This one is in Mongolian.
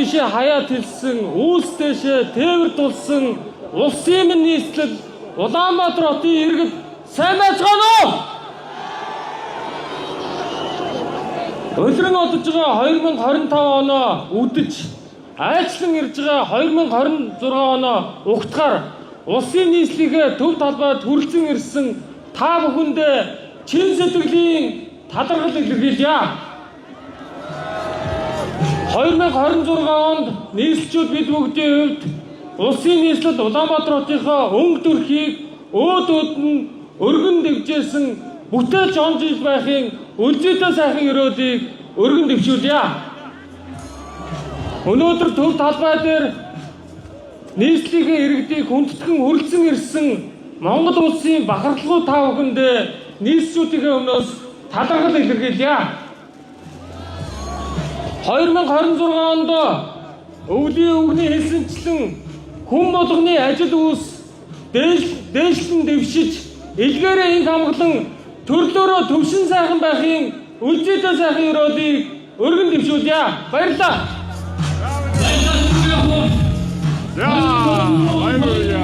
тишээ хаяа тэлсэн, үүс дэшээ тээвэр тулсан улсын минь нийслэл Улаанбаатар хотын иргэд сайн байцгаана уу? Улиран одож байгаа 2025 оноо үдэж, айчлан ирж байгаа 2026 оноо угтахаар улсын нийслэлийнхээ төв талбайд хүрэлцэн ирсэн та бүхэндээ чин сэтгэлийн талархал илэрхийлье. 2026 онд нийслэлчүүд бид бүгдийн хувьд улсын нийслэл Улаанбаатар хотынхоо өнгө төрхийг өөдөөд нь өргөн дэвжээсэн бүтээлч он жил байхын үлзийтэй сайхан өрөөлийг өргөн дэвшүүлье. Өнөөдөр төв талбай дээр нийслэлийн иргэдийг хүндэтгэн хүрэлцэн ирсэн Монгол улсын бахархлуу та бүхэндээ нийслэлчүүдийн өмнөөс талархал илэрхийлье. 2026 онд өвлийн өвгний хэлсэнчлэн хүн болгоны ажил үүс дээшлэн дэвшиж илгээрээ инх хамглан төрлөөрөө төвшин сайхан байхын үлзийтэй сайхан өрөөлийг өргөн дэвшүүлье. Баярлалаа. Ja, Halleluja.